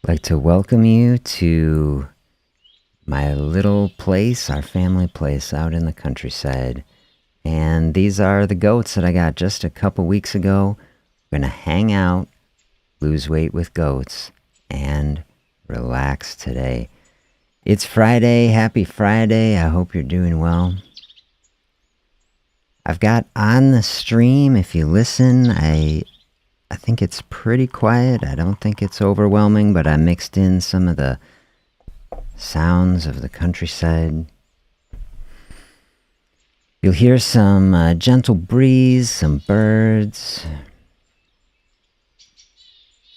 I'd like to welcome you to my little place, our family place out in the countryside. And these are the goats that I got just a couple weeks ago. We're going to hang out, lose weight with goats, and relax today. It's Friday. Happy Friday. I hope you're doing well. I've got on the stream, if you listen, I think it's pretty quiet. I don't think it's overwhelming, but I mixed in some of the sounds of the countryside. You'll hear some gentle breeze, some birds.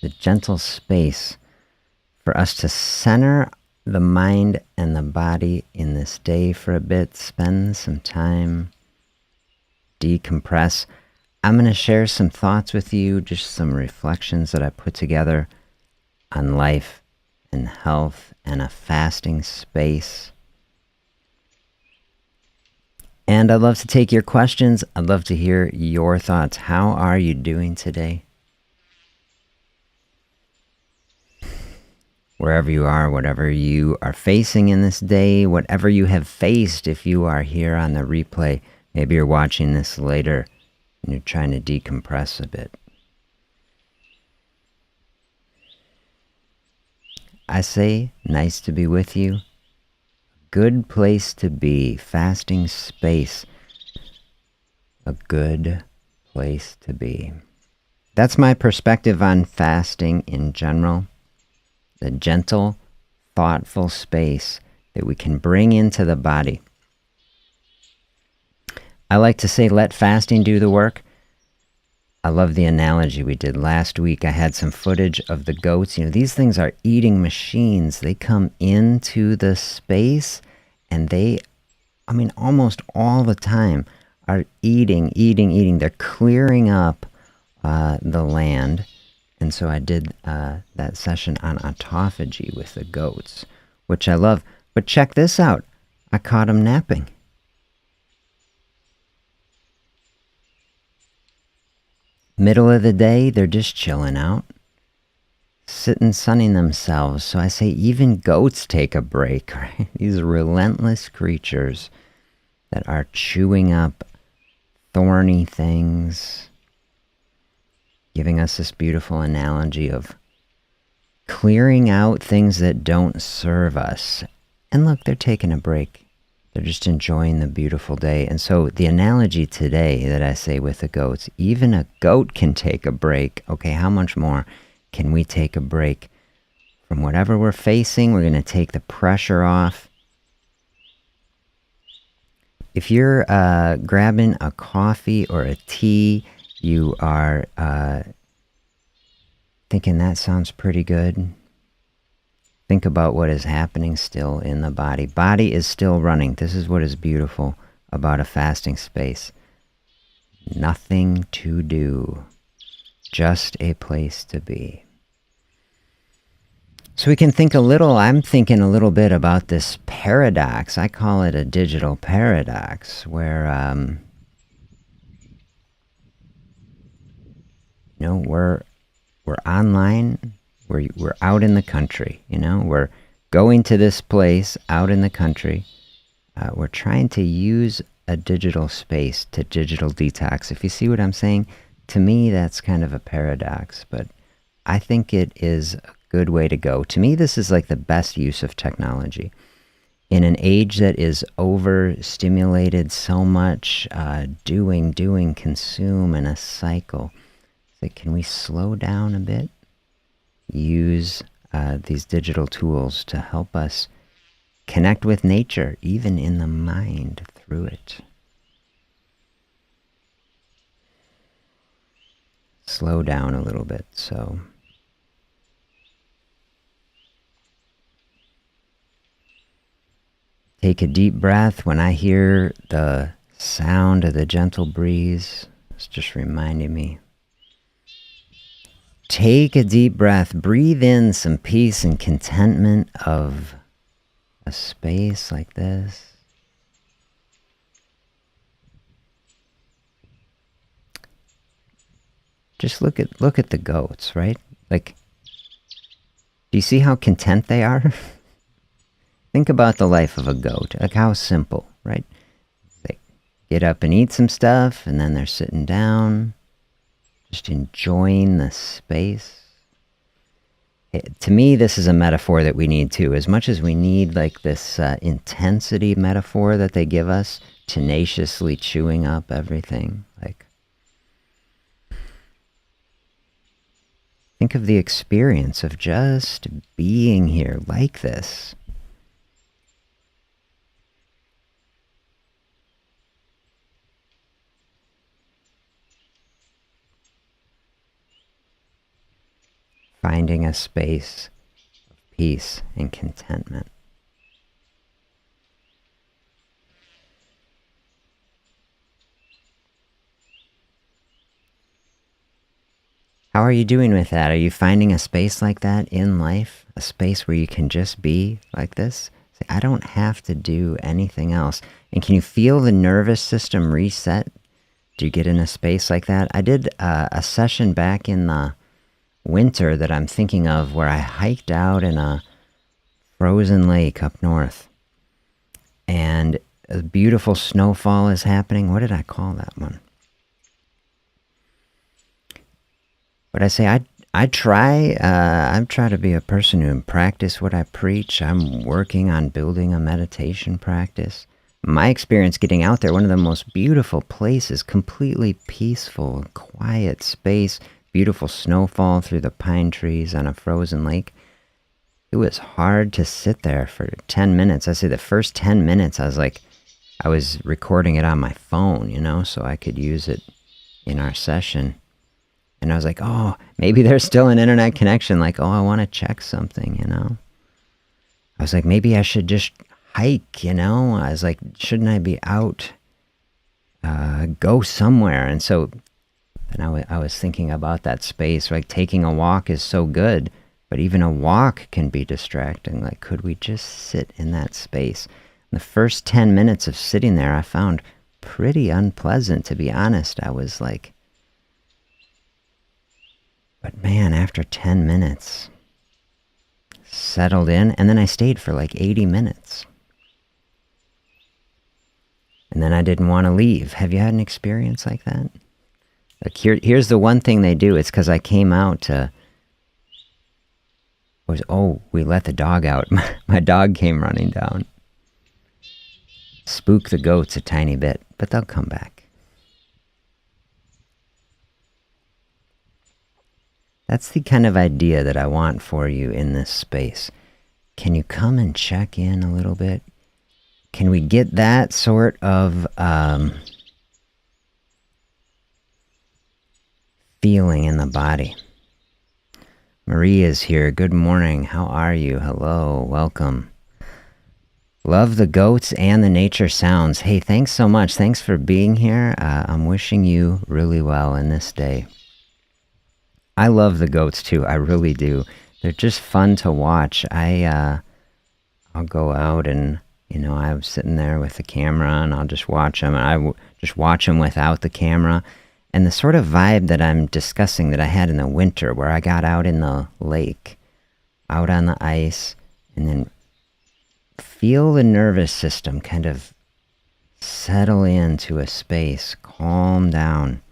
The gentle space for us to center the mind and the body in this day for a bit. Spend some time, decompress. I'm going to share some thoughts with you, just some reflections that I put together on life and health and a fasting space. And I'd love to take your questions. I'd love to hear your thoughts. How are you doing today? Wherever you are, whatever you are facing in this day, whatever you have faced, if you are here on the replay, maybe you're watching this later and you're trying to decompress a bit. I say, nice to be with you. Good place to be. Fasting space. A good place to be. That's my perspective on fasting in general. The gentle, thoughtful space that we can bring into the body. I like to say, let fasting do the work. I love the analogy we did last week. I had some footage of the goats. You know, these things are eating machines. They come into the space and they, almost all the time are eating. They're clearing up the land. And so I did that session on autophagy with the goats, which I love. But check this out. I caught them napping. Middle of the day, they're just chilling out, sitting, sunning themselves. So I say even goats take a break, right? These relentless creatures that are chewing up thorny things, giving us this beautiful analogy of clearing out things that don't serve us. And look, they're taking a break. They're just enjoying the beautiful day. And so the analogy today that I say with the goats, even a goat can take a break. Okay, how much more can we take a break from whatever we're facing? We're going to take the pressure off. If you're grabbing a coffee or a tea, you are thinking that sounds pretty good. Think about what is happening still in the body. Body is still running. This is what is beautiful about a fasting space. Nothing to do. Just a place to be. So we can think I'm thinking a little bit about this paradox. I call it a digital paradox, where we're online. We're out in the country, we're going to this place out in the country. We're trying to use a digital space to digital detox. If you see what I'm saying, to me, that's kind of a paradox, but I think it is a good way to go. To me, this is like the best use of technology. In an age that is overstimulated so much, doing, consume, in a cycle. It's like, can we slow down a bit? Use these digital tools to help us connect with nature, even in the mind, through it. Slow down a little bit, so. Take a deep breath. When I hear the sound of the gentle breeze, it's just reminding me. Take a deep breath. Breathe in some peace and contentment of a space like this. Just look at the goats, right? Like, Do you see how content they are? Think about the life of a goat. Like how simple, right? They get up and eat some stuff, and then they're sitting down, just enjoying the space. To me, this is a metaphor that we need too. As much as we need like this intensity metaphor that they give us, tenaciously chewing up everything. Like, think of the experience of just being here like this. Finding a space of peace and contentment. How are you doing with that? Are you finding a space like that in life? A space where you can just be like this? Say, I don't have to do anything else. And can you feel the nervous system reset? Do you get in a space like that? I did a session back in the winter that I'm thinking of where I hiked out in a frozen lake up north. And a beautiful snowfall is happening. What did I call that one? But I say I try to be a person who practice what I preach. I'm working on building a meditation practice. My experience getting out there, one of the most beautiful places, completely peaceful, quiet space, beautiful snowfall through the pine trees on a frozen lake. It was hard to sit there for 10 minutes. I say the first 10 minutes, I was recording it on my phone, so I could use it in our session. And I was like, oh, maybe there's still an internet connection. Like, oh, I want to check something, I was like, maybe I should just hike, I was like, shouldn't I be out, go somewhere? And so then I was thinking about that space, like taking a walk is so good, but even a walk can be distracting. Like, could we just sit in that space? And the first 10 minutes of sitting there, I found pretty unpleasant, to be honest. I was like, but man, after 10 minutes, settled in, and then I stayed for like 80 minutes. And then I didn't want to leave. Have you had an experience like that? Like here's the one thing they do. It's because I came out we let the dog out. My dog came running down. Spook the goats a tiny bit, but they'll come back. That's the kind of idea that I want for you in this space. Can you come and check in a little bit? Can we get that sort of feeling in the body? Marie is here. Good morning. How are you? Hello. Welcome. Love the goats and the nature sounds. Hey, thanks so much. Thanks for being here. I'm wishing you really well in this day. I love the goats too. I really do. They're just fun to watch. I'll go out and, I'm sitting there with the camera and I'll just watch them. And I just watch them without the camera. And the sort of vibe that I'm discussing that I had in the winter where I got out in the lake, out on the ice, and then feel the nervous system kind of settle into a space, calm down.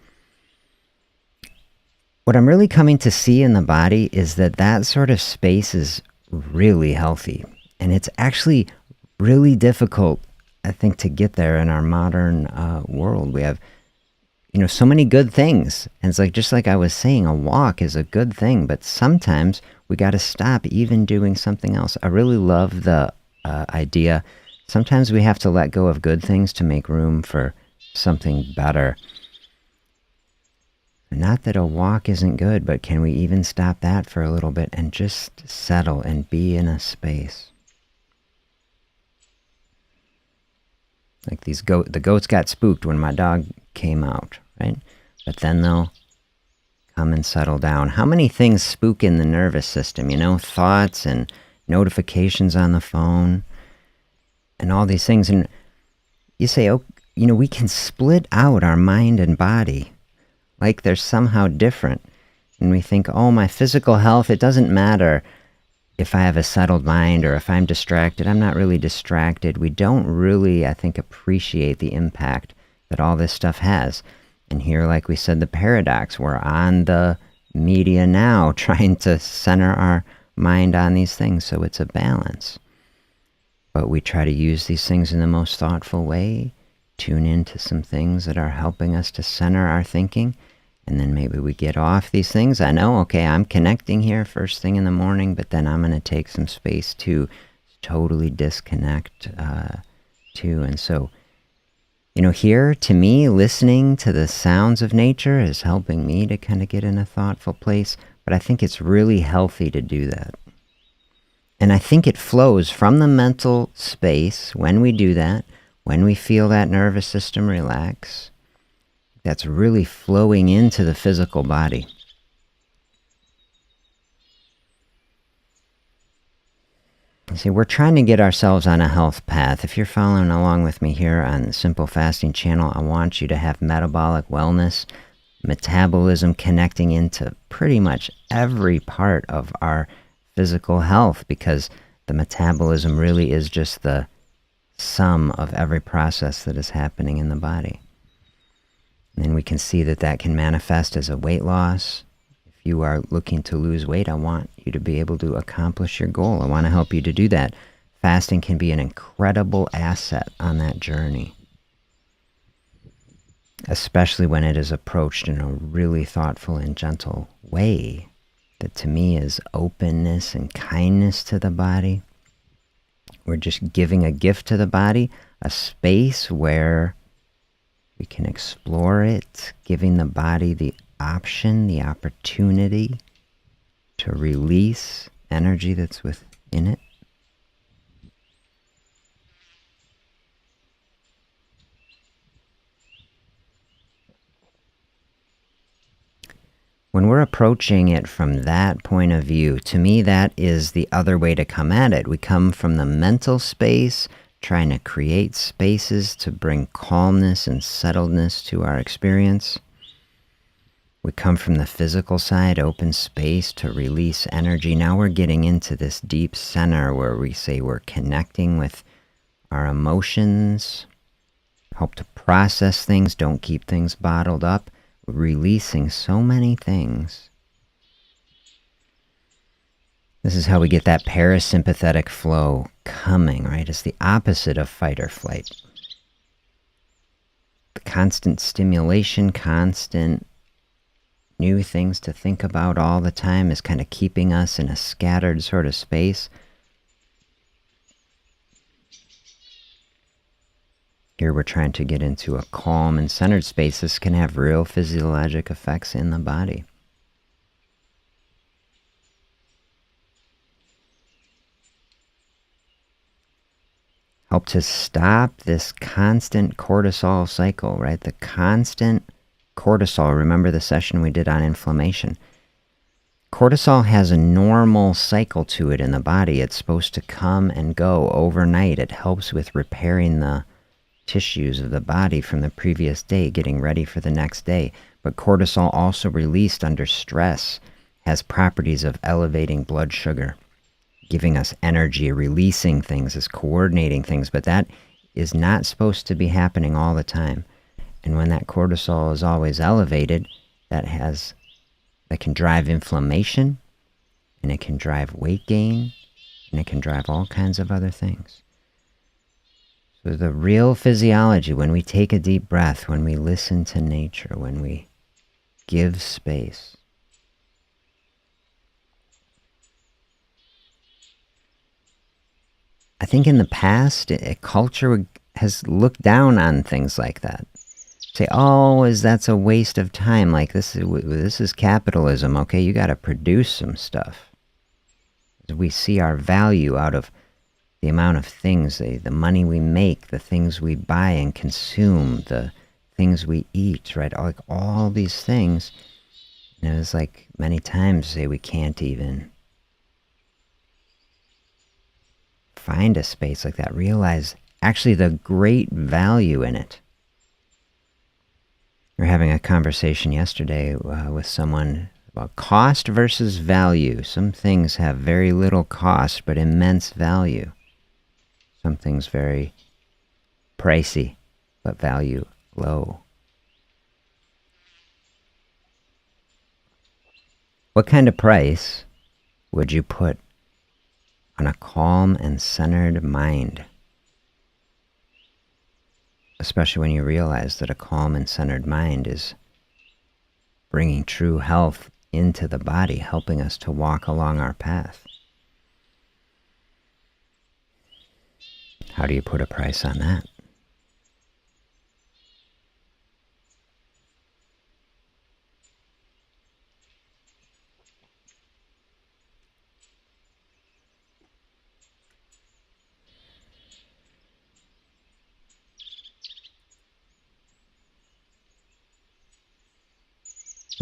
What I'm really coming to see in the body is that sort of space is really healthy. And it's actually really difficult, I think, to get there in our modern world. We have so many good things. And it's like, just like I was saying, a walk is a good thing, but sometimes we got to stop even doing something else. I really love the idea. Sometimes we have to let go of good things to make room for something better. Not that a walk isn't good, but can we even stop that for a little bit and just settle and be in a space? Like the goats got spooked when my dog came out, right? But then they'll come and settle down. How many things spook in the nervous system? Thoughts and notifications on the phone and all these things. And you say, we can split out our mind and body like they're somehow different. And we think, my physical health, it doesn't matter. if I have a settled mind or if I'm distracted, I'm not really distracted. We don't really, I think, appreciate the impact that all this stuff has. And here, like we said, the paradox, we're on the media now trying to center our mind on these things, so it's a balance. But we try to use these things in the most thoughtful way, tune into some things that are helping us to center our thinking, and then maybe we get off these things. I know, okay, I'm connecting here first thing in the morning, but then I'm going to take some space to totally disconnect too. And so, here, to me, listening to the sounds of nature is helping me to kind of get in a thoughtful place, but I think it's really healthy to do that. And I think it flows from the mental space when we do that, when we feel that nervous system relax. That's really flowing into the physical body. See, we're trying to get ourselves on a health path. If you're following along with me here on the Simple Fasting channel, I want you to have metabolic wellness, metabolism connecting into pretty much every part of our physical health, because the metabolism really is just the sum of every process that is happening in the body. And we can see that that can manifest as a weight loss. If you are looking to lose weight, I want you to be able to accomplish your goal. I want to help you to do that. Fasting can be an incredible asset on that journey, especially when it is approached in a really thoughtful and gentle way that to me is openness and kindness to the body. We're just giving a gift to the body, a space where we can explore it, giving the body the option, the opportunity to release energy that's within it. When we're approaching it from that point of view, to me that is the other way to come at it. We come from the mental space, trying to create spaces to bring calmness and settledness to our experience. We come from the physical side, open space to release energy. Now we're getting into this deep center where we say we're connecting with our emotions, help to process things, don't keep things bottled up, releasing so many things. This is how we get that parasympathetic flow coming, right? It's the opposite of fight or flight. The constant stimulation, constant new things to think about all the time is kind of keeping us in a scattered sort of space. Here we're trying to get into a calm and centered space. This can have real physiologic effects in the body. Help to stop this constant cortisol cycle, right? The constant cortisol. Remember the session we did on inflammation. Cortisol has a normal cycle to it in the body. It's supposed to come and go overnight. It helps with repairing the tissues of the body from the previous day, getting ready for the next day. But cortisol, also released under stress, has properties of elevating blood sugar, giving us energy, releasing things, is coordinating things, but that is not supposed to be happening all the time. And when that cortisol is always elevated, that can drive inflammation, and it can drive weight gain, and it can drive all kinds of other things. So the real physiology, when we take a deep breath, when we listen to nature, when we give space, I think in the past, a culture has looked down on things like that. Say, oh, that's a waste of time. Like, this is capitalism. Okay, you got to produce some stuff. We see our value out of the amount of things, the money we make, the things we buy and consume, the things we eat, right? Like all these things. And it was like many times say we can't even find a space like that. Realize actually the great value in it. We were having a conversation yesterday with someone about cost versus value. Some things have very little cost but immense value. Some things very pricey but value low. What kind of price would you put on a calm and centered mind? Especially when you realize that a calm and centered mind is bringing true health into the body, helping us to walk along our path. How do you put a price on that?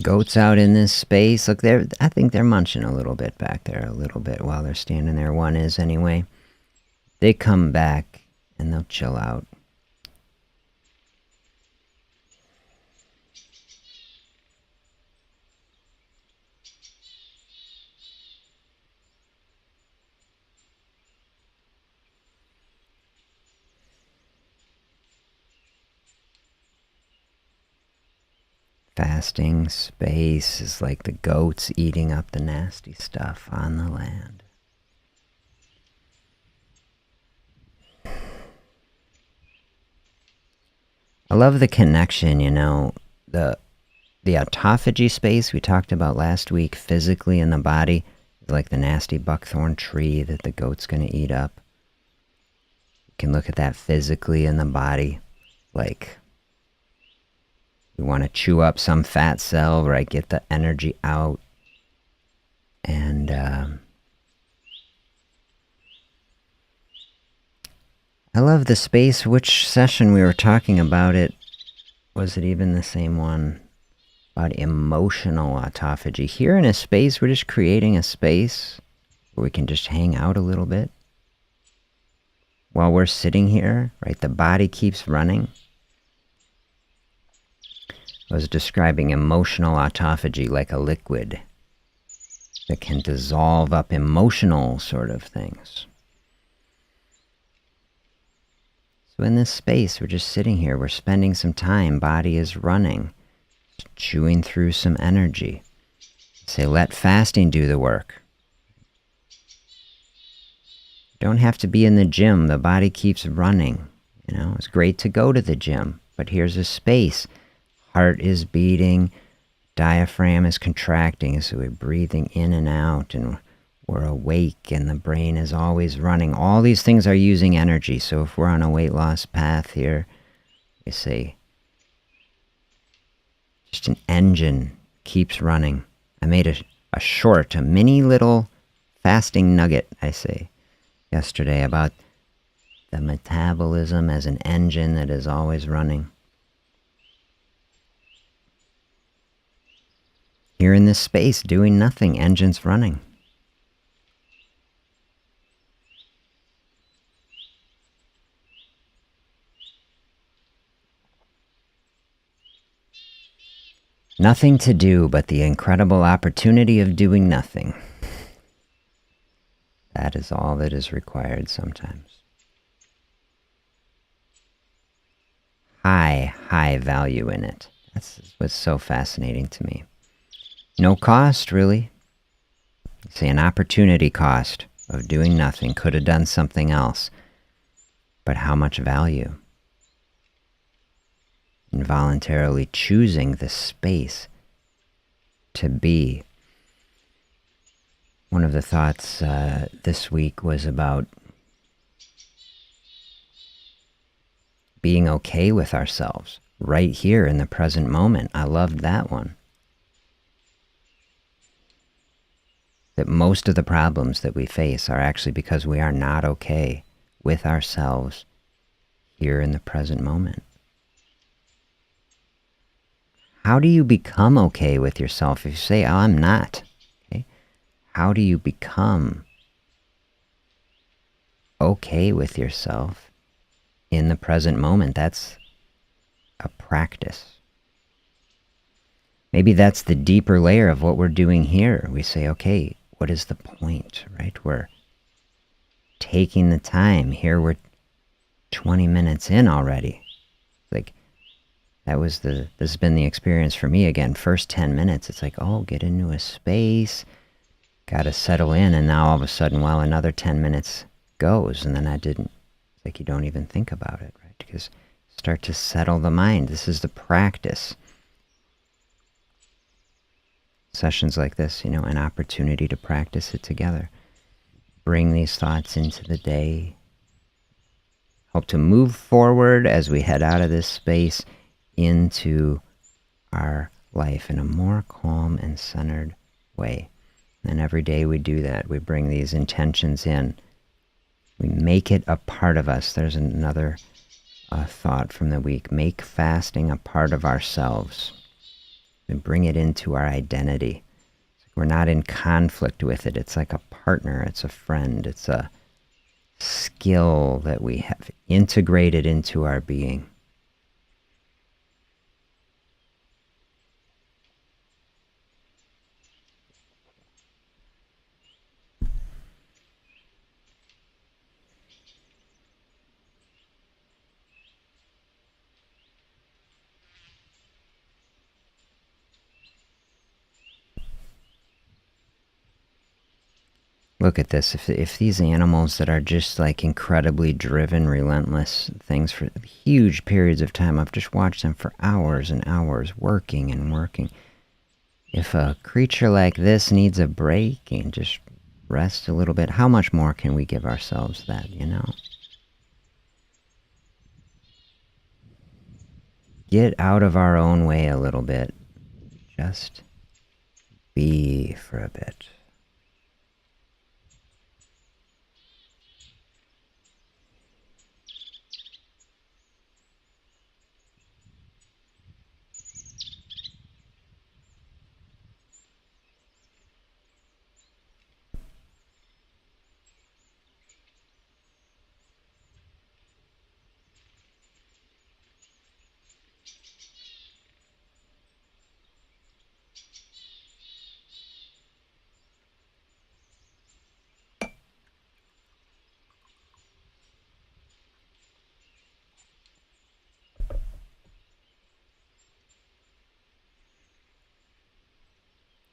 Goats out in this space. Look, I think they're munching a little bit back there, a little bit while they're standing there. One is anyway. They come back and they'll chill out. Fasting space is like the goats eating up the nasty stuff on the land. I love the connection, the autophagy space we talked about last week, physically in the body, like the nasty buckthorn tree that the goat's going to eat up. You can look at that physically in the body, like you want to chew up some fat cell, right? Get the energy out. And I love the space. Which session we were talking about it? Was it even the same one? About emotional autophagy. Here in a space, we're just creating a space where we can just hang out a little bit. While we're sitting here, right? The body keeps running. I was describing emotional autophagy like a liquid that can dissolve up emotional sort of things. So in this space, we're just sitting here, we're spending some time, body is running, chewing through some energy. Say, let fasting do the work. You don't have to be in the gym, the body keeps running. It's great to go to the gym, but here's a space. Heart is beating, diaphragm is contracting, so we're breathing in and out, and we're awake, and the brain is always running. All these things are using energy, so if we're on a weight loss path here, we say, just an engine keeps running. I made a mini little fasting nugget, I say, yesterday about the metabolism as an engine that is always running. Here in this space, doing nothing, engines running. Nothing to do but the incredible opportunity of doing nothing. That is all that is required sometimes. High value in it. That's what's so fascinating to me. No cost, really. Say an opportunity cost of doing nothing. Could have done something else. But how much value? Involuntarily choosing the space to be. One of the thoughts this week was about being okay with ourselves right here in the present moment. I loved that one. That most of the problems that we face are actually because we are not okay with ourselves here in the present moment. How do you become okay with yourself? If you say, oh, I'm not, okay? How do you become okay with yourself in the present moment? That's a practice. Maybe that's the deeper layer of what we're doing here. We say, okay, what is the point, right? We're taking the time. Here we're 20 minutes in already. Like, this has been the experience for me again. First 10 minutes, it's like, oh, get into a space, gotta settle in, and now all of a sudden, well, another 10 minutes goes, and then it's like you don't even think about it, right? Because start to settle the mind. This is the practice. Sessions like this, an opportunity to practice it together. Bring these thoughts into the day. Help to move forward as we head out of this space into our life in a more calm and centered way. And every day we do that. We bring these intentions in. We make it a part of us. There's another thought from the week. Make fasting a part of ourselves. And bring it into our identity. We're not in conflict with it. It's like a partner. It's a friend. It's a skill that we have integrated into our being. Look at this. If these animals that are just like incredibly driven, relentless things for huge periods of time, I've just watched them for hours and hours working and working. If a creature like this needs a break and just rest a little bit, how much more can we give ourselves that, Get out of our own way a little bit. Just be for a bit.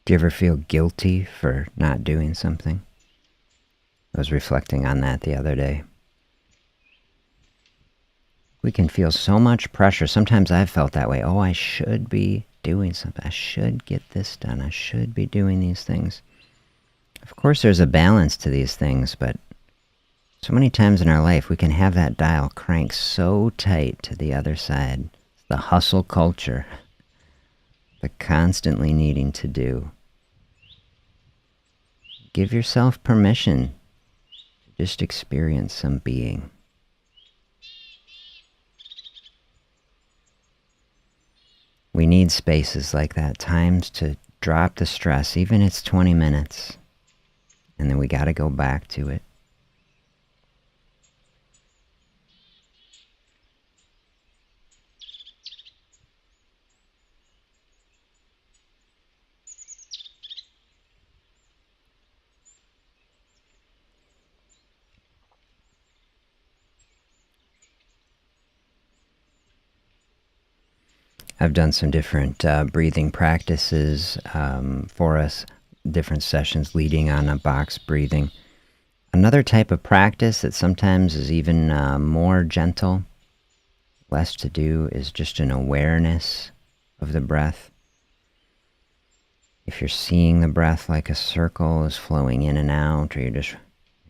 Do you ever feel guilty for not doing something? I was reflecting on that the other day. We can feel so much pressure. Sometimes I've felt that way. Oh, I should be doing something. I should get this done. I should be doing these things. Of course, there's a balance to these things, but so many times in our life, we can have that dial crank so tight to the other side. It's the hustle culture. The constantly needing to do. Give yourself permission to just experience some being. We need spaces like that, times to drop the stress, even if it's 20 minutes, and then we got to go back to it. I've done some different breathing practices for us, different sessions leading on a box breathing. Another type of practice that sometimes is even more gentle, less to do, is just an awareness of the breath. If you're seeing the breath like a circle is flowing in and out, or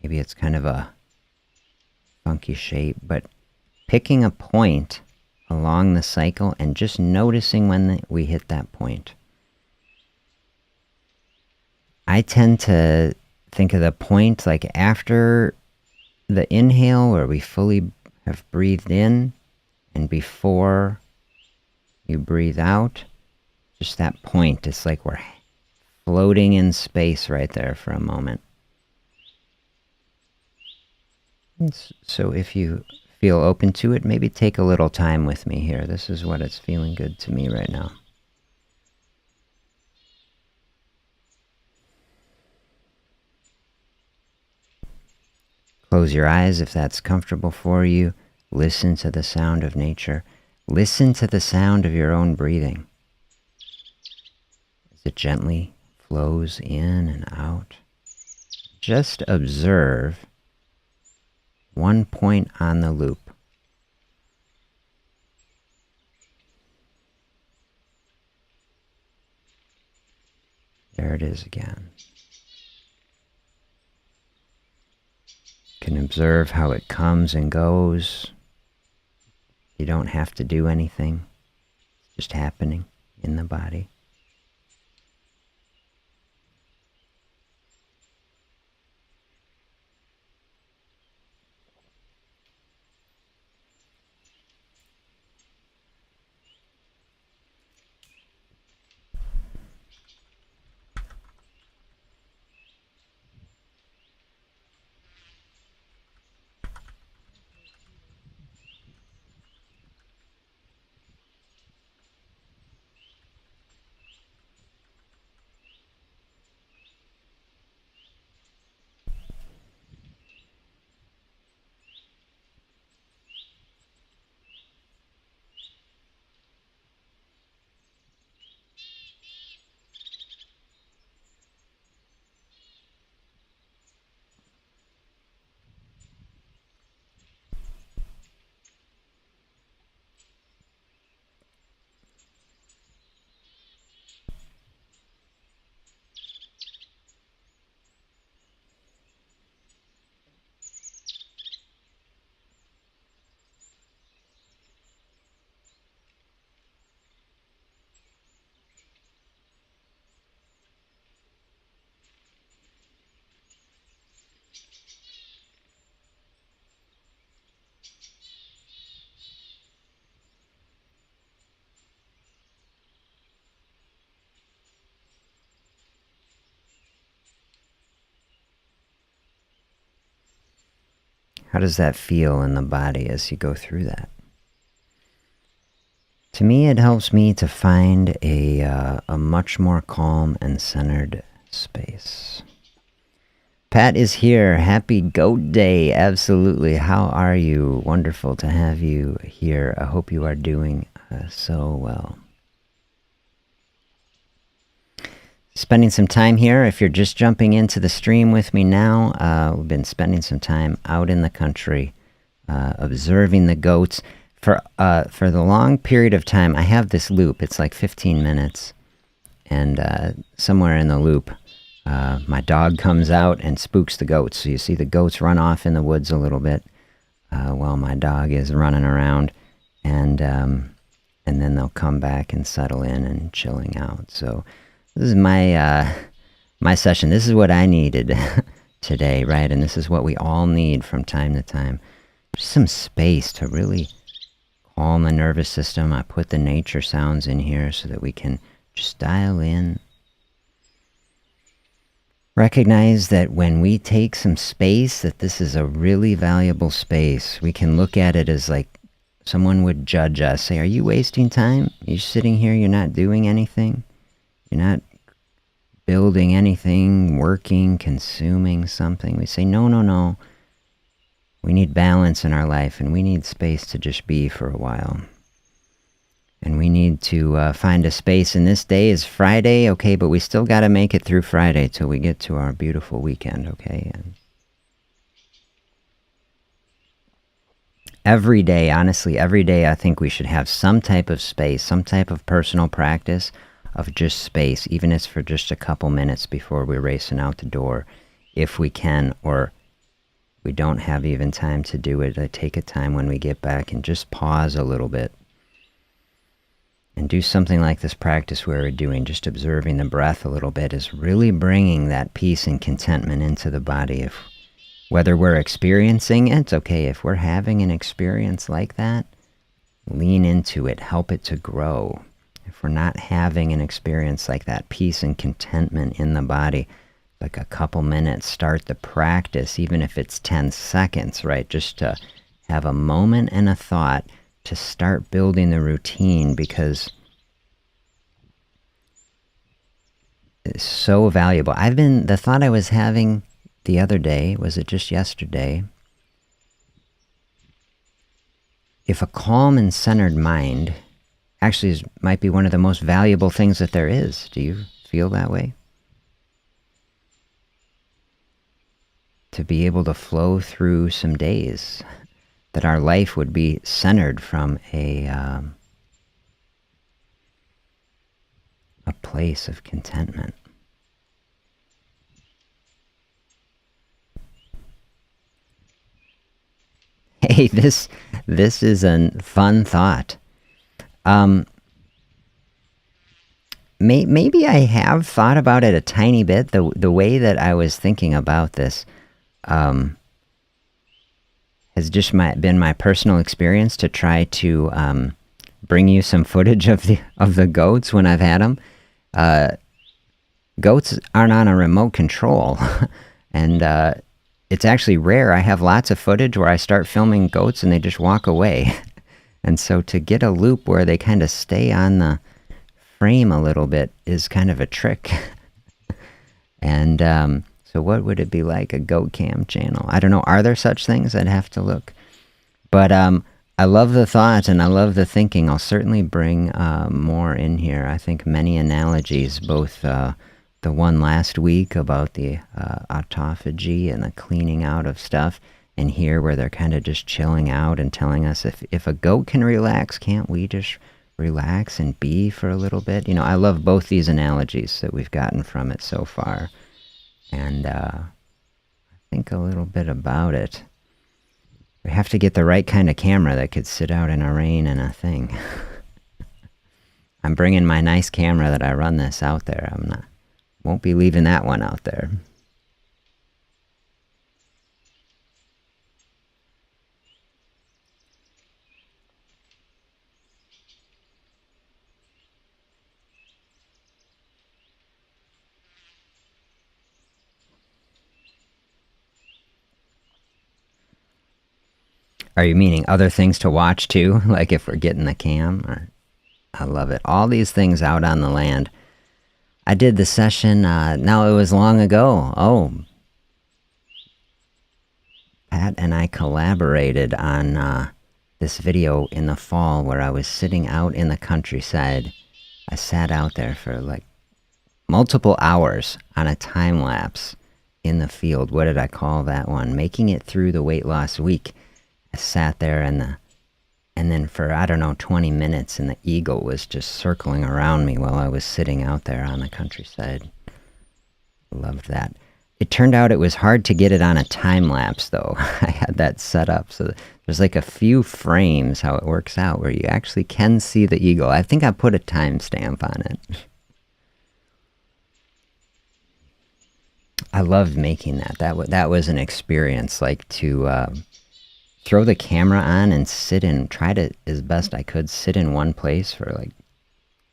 maybe it's kind of a funky shape, but picking a point along the cycle and just noticing when we hit that point. I tend to think of the point like after the inhale where we fully have breathed in and before you breathe out, just that point. It's like we're floating in space right there for a moment. So if you feel open to it, maybe take a little time with me here. This is what it's feeling good to me right now. Close your eyes if that's comfortable for you. Listen to the sound of nature. Listen to the sound of your own breathing as it gently flows in and out. Just observe one point on the loop. There it is again. You can observe how it comes and goes. You don't have to do anything. It's just happening in the body. How does that feel in the body as you go through that? To me, it helps me to find a much more calm and centered space. Pat is here. Happy Goat Day. Absolutely. How are you? Wonderful to have you here. I hope you are doing so well. Spending some time here. If you're just jumping into the stream with me now, we've been spending some time out in the country, observing the goats. For the long period of time, I have this loop. It's like 15 minutes. And somewhere in the loop, my dog comes out and spooks the goats. So you see the goats run off in the woods a little bit while my dog is running around. And then they'll come back and settle in and chilling out. So this is my session. This is what I needed today, right? And this is what we all need from time to time. Just some space to really calm the nervous system. I put the nature sounds in here so that we can just dial in. Recognize that when we take some space, that this is a really valuable space. We can look at it as like someone would judge us. Say, are you wasting time? You're sitting here, you're not doing anything. You're not building anything, working, consuming something. We say, no, no, no. We need balance in our life, and we need space to just be for a while. And we need to find a space. And this day is Friday, okay, but we still got to make it through Friday till we get to our beautiful weekend, okay? And every day, honestly, every day I think we should have some type of space, some type of personal practice of just space, even if it's for just a couple minutes before we're racing out the door, if we can, or we don't have even time to do it. I take a time when we get back and just pause a little bit and do something like this practice where we're doing, just observing the breath a little bit, is really bringing that peace and contentment into the body. If whether we're experiencing it, okay, if we're having an experience like that, lean into it, help it to grow. If we're not having an experience like that, peace and contentment in the body, like a couple minutes, start the practice, even if it's 10 seconds, right? Just to have a moment and a thought to start building the routine, because it's so valuable. The thought I was having the other day, was it just yesterday? if a calm and centered mind actually might be one of the most valuable things that there is. Do you feel that way? To be able to flow through some days, that our life would be centered from a place of contentment. Hey, this is a fun thought. Maybe I have thought about it a tiny bit. The way that I was thinking about this has just been my personal experience to try to bring you some footage of the goats when I've had them. Goats aren't on a remote control, and it's actually rare. I have lots of footage where I start filming goats and they just walk away. And so to get a loop where they kind of stay on the frame a little bit is kind of a trick. And so what would it be like, a goat cam channel? I don't know. Are there such things? I'd have to look. But I love the thought and I love the thinking. I'll certainly bring more in here. I think many analogies, both the one last week about the autophagy and the cleaning out of stuff, and here where they're kind of just chilling out and telling us if a goat can relax, can't we just relax and be for a little bit? You know, I love both these analogies that we've gotten from it so far. And I think a little bit about it. We have to get the right kind of camera that could sit out in a rain and a thing. I'm bringing my nice camera that I run this out there. Won't be leaving that one out there. Are you meaning other things to watch too? Like if we're getting the cam? I love it. All these things out on the land. I did the session, now it was long ago. Oh, Pat and I collaborated on this video in the fall where I was sitting out in the countryside. I sat out there for like multiple hours on a time lapse in the field. What did I call that one? Making it through the weight loss week. I sat there and then for, I don't know, 20 minutes, and the eagle was just circling around me while I was sitting out there on the countryside. Loved that. It turned out it was hard to get it on a time lapse, though. I had that set up, so there's like a few frames how it works out where you actually can see the eagle. I think I put a timestamp on it. I loved making that. That was an experience, like to throw the camera on and try to, as best I could, sit in one place for like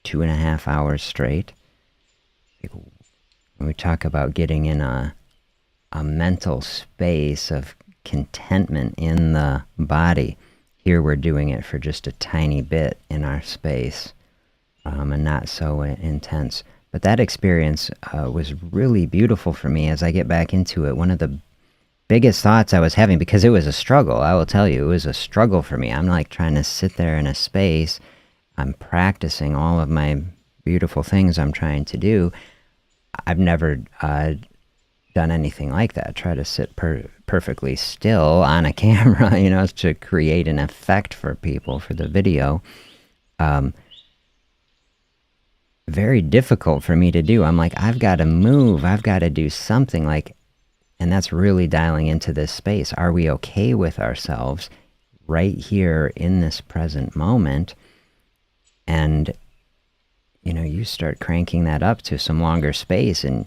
2.5 hours straight. When we talk about getting in a mental space of contentment in the body, here we're doing it for just a tiny bit in our space, and not so intense. But that experience was really beautiful for me as I get back into it. One of the biggest thoughts I was having, because it was a struggle, I will tell you, it was a struggle for me. I'm like trying to sit there in a space. I'm practicing all of my beautiful things I'm trying to do. I've never done anything like that. Try to sit perfectly still on a camera, you know, to create an effect for people for the video. Very difficult for me to do. I'm like, I've got to move. I've got to do something, like. And that's really dialing into this space. Are we okay with ourselves right here in this present moment? And, you know, you start cranking that up to some longer space and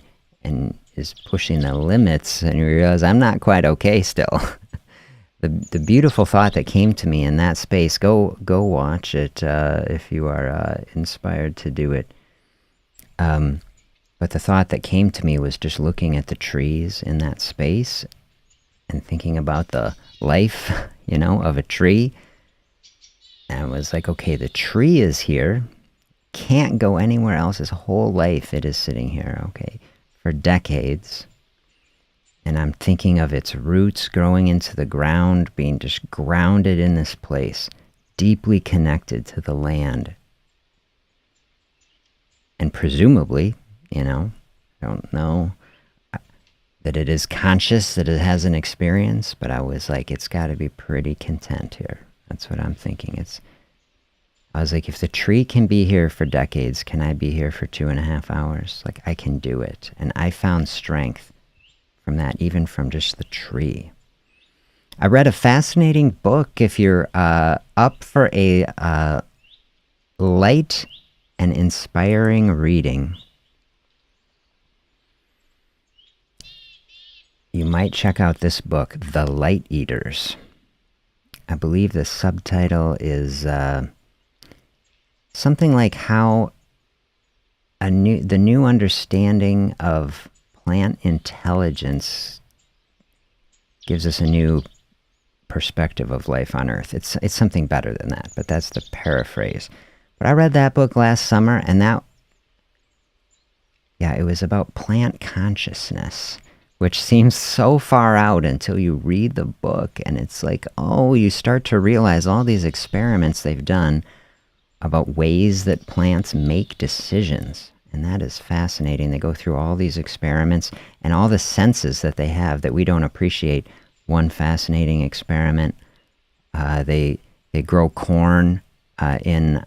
is pushing the limits, and you realize I'm not quite okay still. The beautiful thought that came to me in that space, go watch it if you are inspired to do it. But the thought that came to me was just looking at the trees in that space and thinking about the life, you know, of a tree. And I was like, okay, the tree is here, can't go anywhere else. His whole life it is sitting here, okay, for decades. And I'm thinking of its roots growing into the ground, being just grounded in this place, deeply connected to the land. And presumably, I don't know that it is conscious, that it has an experience, but I was like, it's got to be pretty content here. That's what I'm thinking. I was like, if the tree can be here for decades, can I be here for 2.5 hours? Like, I can do it. And I found strength from that, even from just the tree. I read a fascinating book. If you're up for a light and inspiring reading, you might check out this book, The Lighteaters. I believe the subtitle is something like how the new understanding of plant intelligence gives us a new perspective of life on Earth. It's something better than that, but that's the paraphrase. But I read that book last summer, and it was about plant consciousness, which seems so far out until you read the book, and it's like, oh, you start to realize all these experiments they've done about ways that plants make decisions. And that is fascinating. They go through all these experiments and all the senses that they have that we don't appreciate. One fascinating experiment, they grow corn in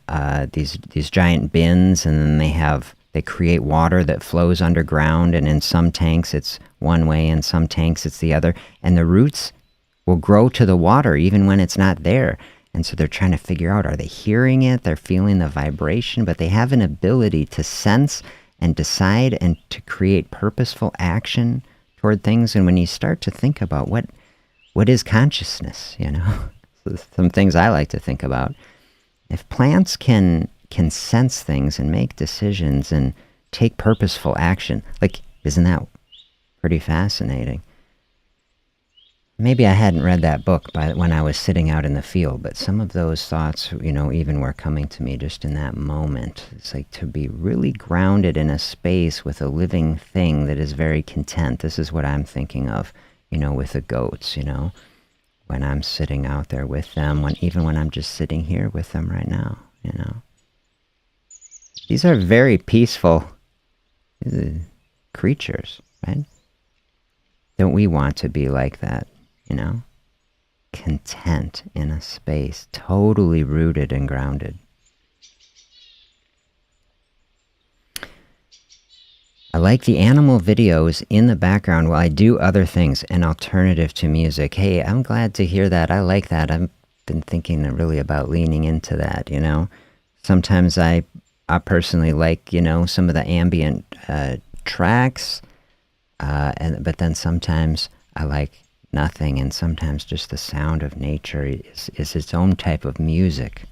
these giant bins, and then they create water that flows underground, and in some tanks it's one way, in some tanks it's the other, and the roots will grow to the water even when it's not there. And so they're trying to figure out, are they hearing it? They're feeling the vibration, but they have an ability to sense and decide and to create purposeful action toward things. And when you start to think about what is consciousness, some things I like to think about. If plants can sense things and make decisions and take purposeful action, like, isn't that pretty fascinating? Maybe I hadn't read that book when I was sitting out in the field, but some of those thoughts, even were coming to me just in that moment. It's like to be really grounded in a space with a living thing that is very content. This is what I'm thinking of, with the goats, when I'm sitting out there with them, even when I'm just sitting here with them right now, These are very peaceful creatures, right? Don't we want to be like that? Content in a space, totally rooted and grounded. I like the animal videos in the background while I do other things, an alternative to music. Hey, I'm glad to hear that. I like that. I've been thinking really about leaning into that, Sometimes I personally like, some of the ambient tracks, but then sometimes I like nothing, and sometimes just the sound of nature is its own type of music.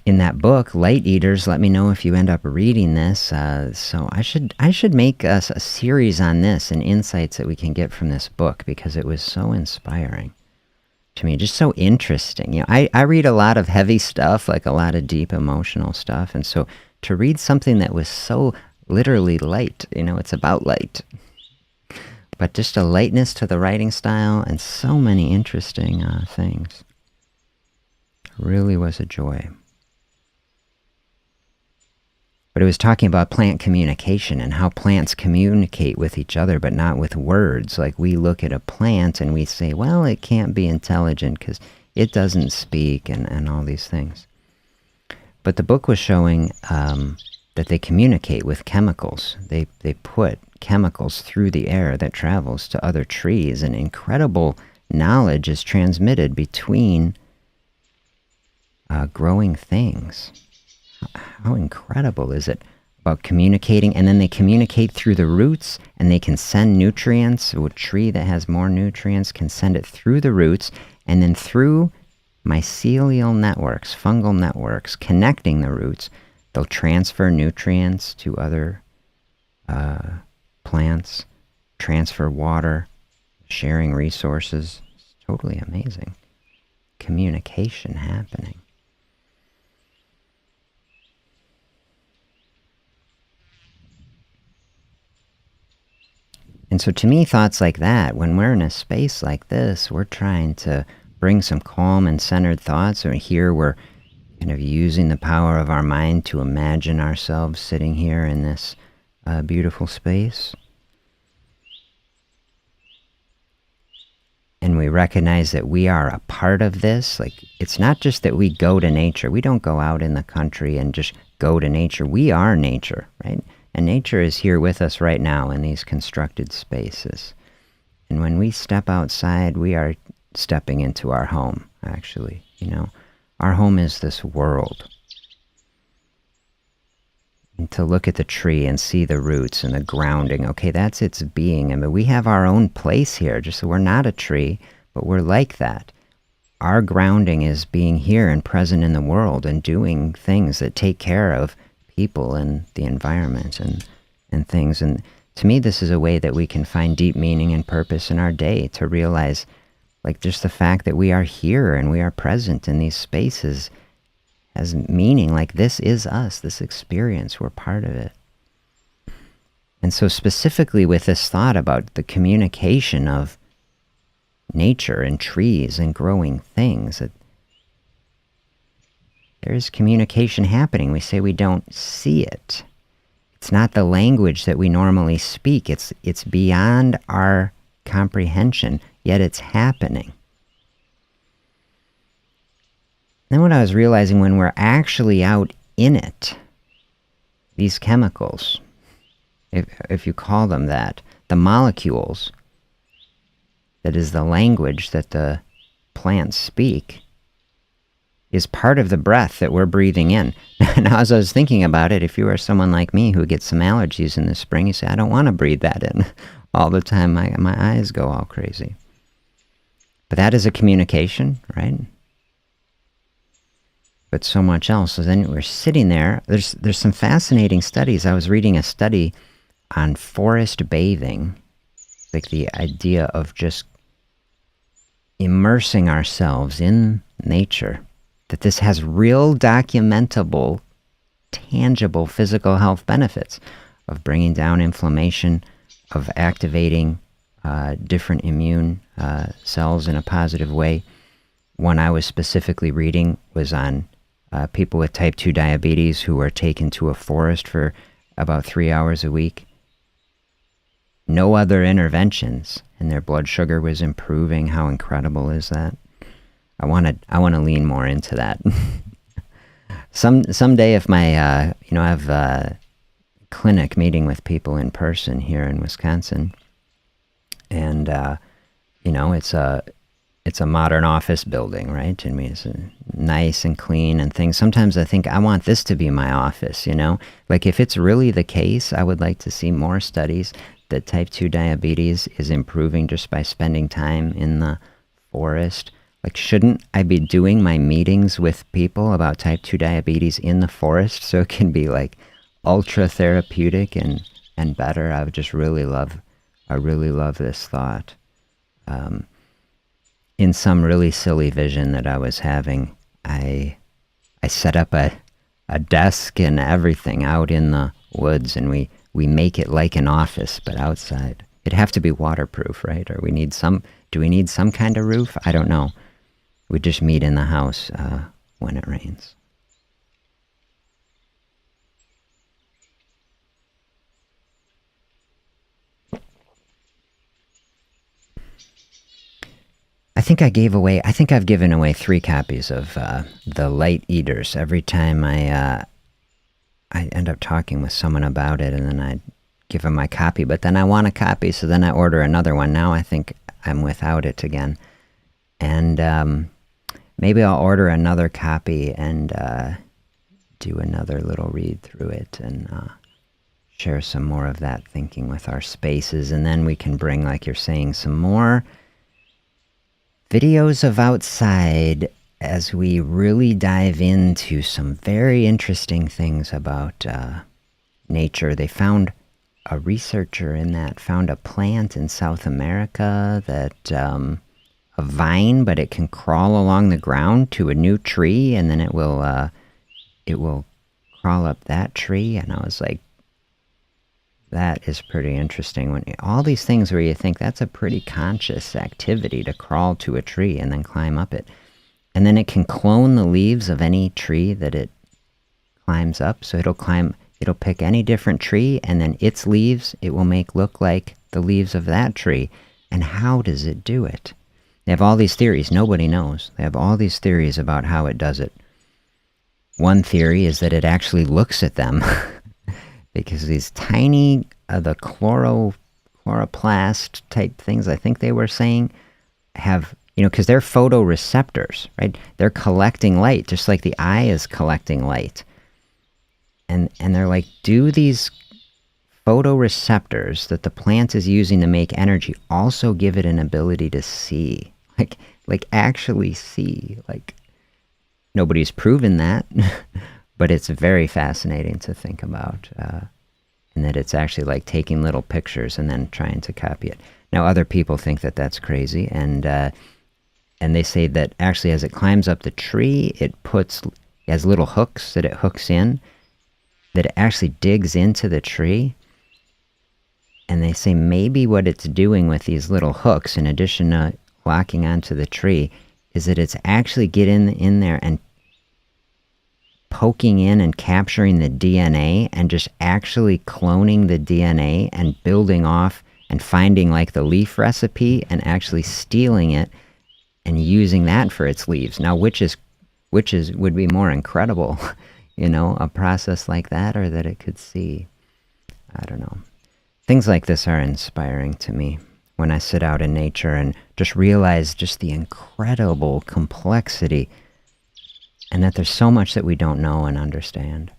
In that book, Lighteaters, let me know if you end up reading this. So I should make us a series on this and insights that we can get from this book, because it was so inspiring to me, just so interesting. I read a lot of heavy stuff, like a lot of deep emotional stuff, and so to read something that was so literally light, it's about light. But just a lightness to the writing style and so many interesting things. Really was a joy. But it was talking about plant communication and how plants communicate with each other, but not with words. Like, we look at a plant and we say, well, it can't be intelligent because it doesn't speak and all these things. But the book was showing that they communicate with chemicals. They put chemicals through the air that travels to other trees, and incredible knowledge is transmitted between growing things. How incredible is it about communicating? And then they communicate through the roots, and they can send nutrients. A tree that has more nutrients can send it through the roots, and then through mycelial networks, fungal networks, connecting the roots, they'll transfer nutrients to other plants, transfer water, sharing resources. It's totally amazing. Communication happening. And so to me, thoughts like that, when we're in a space like this, we're trying to bring some calm and centered thoughts. And here we're kind of using the power of our mind to imagine ourselves sitting here in this beautiful space. And we recognize that we are a part of this. Like, it's not just that we go to nature. We don't go out in the country and just go to nature. We are nature, right? And nature is here with us right now in these constructed spaces. And when we step outside, we are stepping into our home, actually. You know, our home is this world. And to look at the tree and see the roots and the grounding, okay, that's its being. I mean, we have our own place here, just so we're not a tree, but we're like that. Our grounding is being here and present in the world and doing things that take care of people and the environment and things. And to me, this is a way that we can find deep meaning and purpose in our day, to realize, like, just the fact that we are here and we are present in these spaces has meaning. Like, this is us, this experience, we're part of it. And so specifically with this thought about the communication of nature and trees and growing things, that there is communication happening. We say we don't see it. It's not the language that we normally speak. It's beyond our comprehension, yet it's happening. Then what I was realizing, when we're actually out in it, these chemicals, if you call them that, the molecules, that is the language that the plants speak, is part of the breath that we're breathing in. Now, as I was thinking about it, if you are someone like me who gets some allergies in the spring, you say, I don't want to breathe that in all the time. My eyes go all crazy. But that is a communication, right? But so much else. So then we're sitting there. There's some fascinating studies. I was reading a study on forest bathing, like the idea of just immersing ourselves in nature, that this has real documentable, tangible physical health benefits of bringing down inflammation, of activating different immune cells in a positive way. One I was specifically reading was on people with type 2 diabetes who were taken to a forest for about 3 hours a week. No other interventions, and their blood sugar was improving. How incredible is that? I want to lean more into that. Someday, if my I have a clinic meeting with people in person here in Wisconsin, and it's a modern office building, right? And it's nice and clean and things. Sometimes I think I want this to be my office, you know? Like, if it's really the case, I would like to see more studies that type 2 diabetes is improving just by spending time in the forest. Like, shouldn't I be doing my meetings with people about type 2 diabetes in the forest so it can be like ultra therapeutic and better? I really love this thought. In some really silly vision that I was having, I set up a desk and everything out in the woods, and we make it like an office, but outside. It'd have to be waterproof, right? Or do we need some kind of roof? I don't know. We just meet in the house when it rains. I think I've given away 3 copies of the Lighteaters. Every time I end up talking with someone about it, and then I give them my copy, but then I want a copy, so then I order another one. Now I think I'm without it again. And maybe I'll order another copy and do another little read through it and share some more of that thinking with our spaces. And then we can bring, like you're saying, some more videos of outside as we really dive into some very interesting things about nature. They found, a researcher in that found a plant in South America that, a vine, but it can crawl along the ground to a new tree, and then it will crawl up that tree. And I was like, that is pretty interesting. When all these things where you think that's a pretty conscious activity to crawl to a tree and then climb up it. And then it can clone the leaves of any tree that it climbs up. So it'll pick any different tree, and then its leaves it will make look like the leaves of that tree. And how does it do it? They have all these theories. Nobody knows. They have all these theories about how it does it. One theory is that it actually looks at them because these tiny, the chloroplast type things, I think they were saying, have, because they're photoreceptors, right? They're collecting light, just like the eye is collecting light. And they're like, do these photoreceptors that the plant is using to make energy also give it an ability to see? Like actually see. Like, nobody's proven that, but it's very fascinating to think about. And that it's actually like taking little pictures and then trying to copy it. Now, other people think that that's crazy, and they say that actually as it climbs up the tree, it has little hooks that it hooks in, that it actually digs into the tree. And they say maybe what it's doing with these little hooks, in addition to locking onto the tree, is that it's actually getting in there and poking in and capturing the DNA and just actually cloning the DNA and building off and finding like the leaf recipe and actually stealing it and using that for its leaves. Now, which would be more incredible, a process like that, or that it could see? I don't know. Things like this are inspiring to me when I sit out in nature and just realize just the incredible complexity, and that there's so much that we don't know and understand.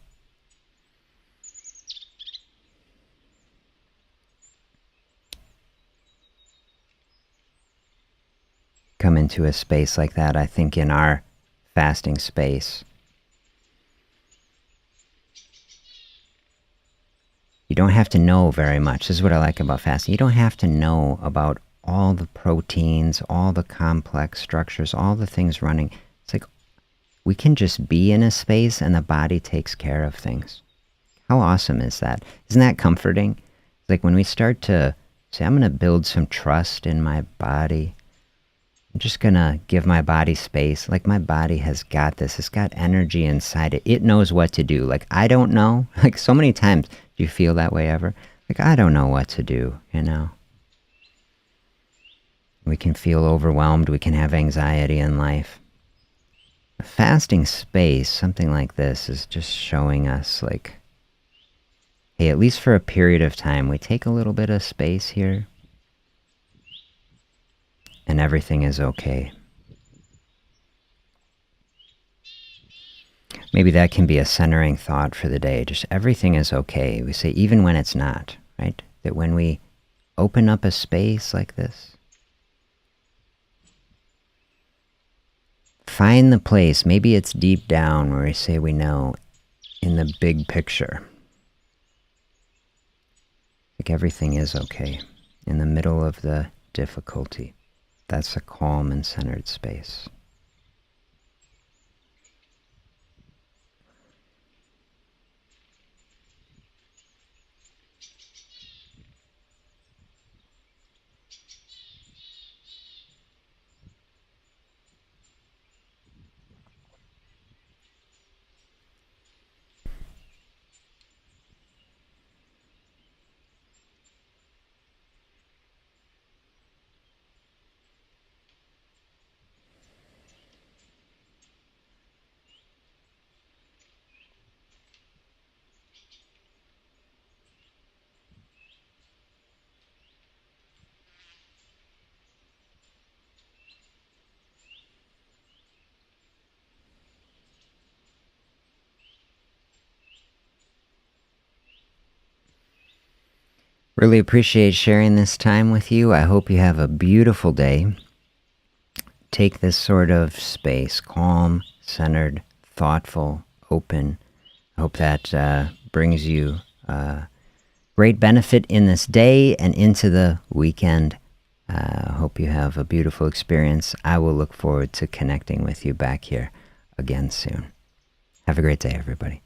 Come into a space like that, I think in our fasting space, you don't have to know very much. This is what I like about fasting. You don't have to know about all the proteins, all the complex structures, all the things running. It's like we can just be in a space and the body takes care of things. How awesome is that? Isn't that comforting? It's like when we start to say, I'm going to build some trust in my body. I'm just going to give my body space. Like, my body has got this. It's got energy inside it. It knows what to do. Like, I don't know. Like, so many times, do you feel that way ever? Like, I don't know what to do, We can feel overwhelmed. We can have anxiety in life. A fasting space, something like this, is just showing us, like, hey, at least for a period of time, we take a little bit of space here, and everything is okay. Maybe that can be a centering thought for the day. Just everything is okay. We say even when it's not, right? That when we open up a space like this, find the place. Maybe it's deep down where we say we know in the big picture. Like everything is okay. In the middle of the difficulty, that's a calm and centered space. Really appreciate sharing this time with you. I hope you have a beautiful day. Take this sort of space, calm, centered, thoughtful, open. I hope that brings you great benefit in this day and into the weekend. I hope you have a beautiful experience. I will look forward to connecting with you back here again soon. Have a great day, everybody.